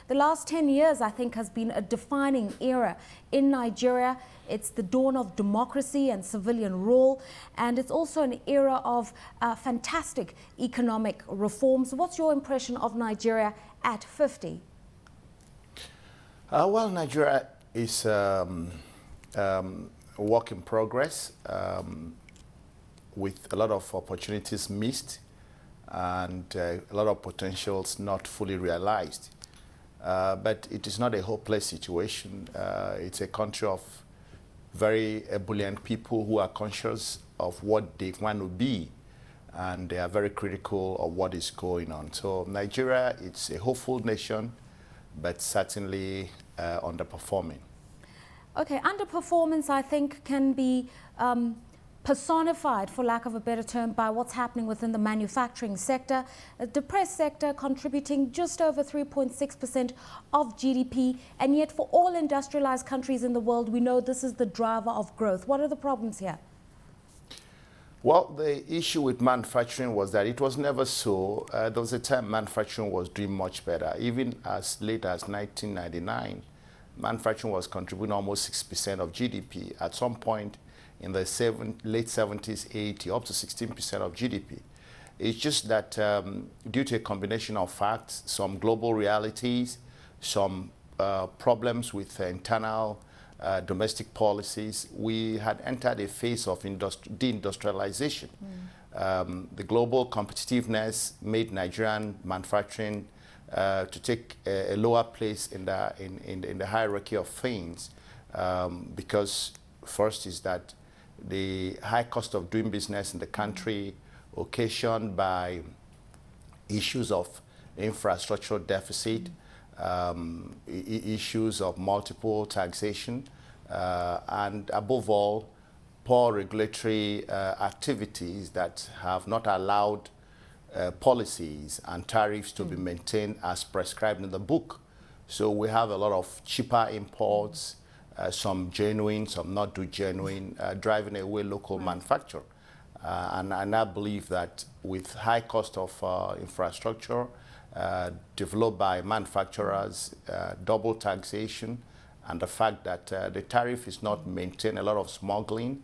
the last 10 years, I think, has been a defining era in Nigeria. It's the dawn of democracy and civilian rule, and it's also an era of fantastic economic reforms. What's your impression of Nigeria at 50? Well, Nigeria is a work in progress with a lot of opportunities missed and a lot of potentials not fully realized. But it is not a hopeless situation. It's a country of very ebullient people who are conscious of what they want to be, and they are very critical of what is going on. So Nigeria, it's a hopeful nation, but certainly underperforming. Okay, underperformance, I think, can be personified, for lack of a better term, by what's happening within the manufacturing sector, a depressed sector contributing just over 3.6% of GDP, and yet for all industrialized countries in the world, we know this is the driver of growth. What are the problems here? Well, the issue with manufacturing was that it was never so. There was a time manufacturing was doing much better. Even as late as 1999, manufacturing was contributing almost 6% of GDP. At some point, in the late 70s, 80, up to 16% of GDP. It's just that due to a combination of facts, some global realities, some problems with internal domestic policies, we had entered a phase of deindustrialization. The global competitiveness made Nigerian manufacturing to take a lower place in the hierarchy of things, because first is that the high cost of doing business in the country, occasioned by issues of infrastructural deficit, issues of multiple taxation, and above all, poor regulatory activities that have not allowed policies and tariffs to be maintained as prescribed in the book. So we have a lot of cheaper imports, some genuine, some not too genuine, driving away local manufacture. And I believe that with high cost of infrastructure developed by manufacturers, double taxation, and the fact that the tariff is not maintained, a lot of smuggling,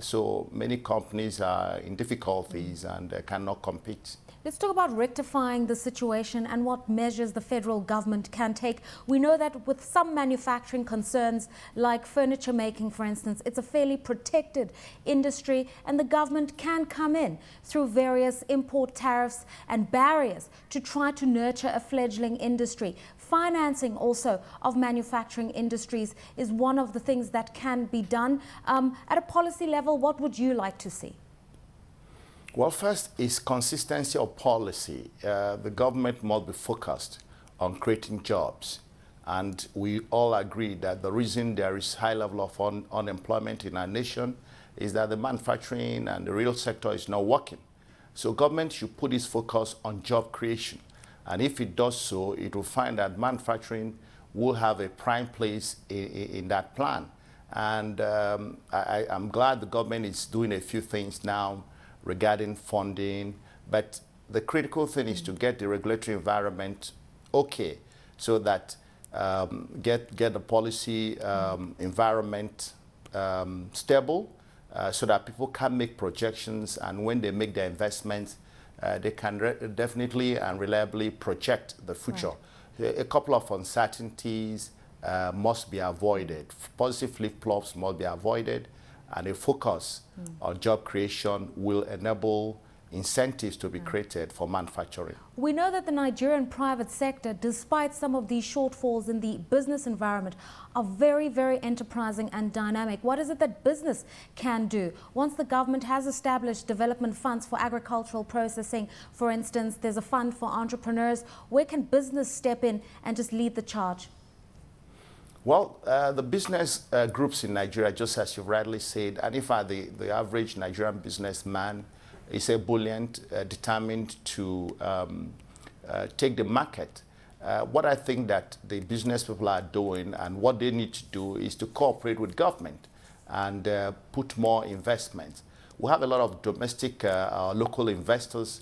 so many companies are in difficulties and cannot compete. Let's talk about rectifying the situation and what measures the federal government can take. We know that with some manufacturing concerns, like furniture making, for instance, it's a fairly protected industry, and the government can come in through various import tariffs and barriers to try to nurture a fledgling industry. Financing also of manufacturing industries is one of the things that can be done. At a policy level, what would you like to see? Well, first is consistency of policy. The government must be focused on creating jobs. And we all agree that the reason there is high level of unemployment in our nation is that the manufacturing and the real sector is not working. So government should put its focus on job creation. And if it does so, it will find that manufacturing will have a prime place in that plan. And I'm glad the government is doing a few things now regarding funding, but the critical thing is to get the regulatory environment okay, so that get the policy environment stable, so that people can make projections, and when they make their investments, they can definitely and reliably project the future. Right. A couple of uncertainties must be avoided. Positive flip-flops must be avoided, and a focus on job creation will enable incentives to be created for manufacturing. We know that the Nigerian private sector, despite some of these shortfalls in the business environment, are very, very enterprising and dynamic. What is it that business can do? Once the government has established development funds for agricultural processing, for instance, there's a fund for entrepreneurs, where can business step in and just lead the charge? Well, the business groups in Nigeria, just as you rightly said, and in fact the average Nigerian businessman is ebullient, determined to take the market. What I think that the business people are doing and what they need to do is to cooperate with government and put more investment. We have a lot of domestic local investors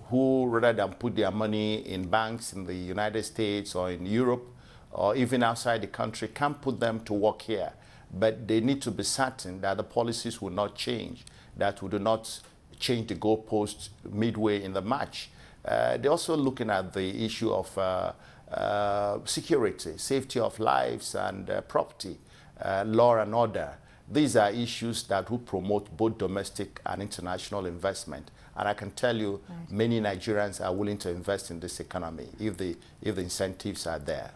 who, rather than put their money in banks in the United States or in Europe or even outside the country, can put them to work here. But they need to be certain that the policies will not change, that we do not change the goalposts midway in the match. They're also looking at the issue of security, safety of lives and property, law and order. These are issues that will promote both domestic and international investment. And I can tell you, many Nigerians are willing to invest in this economy if the incentives are there.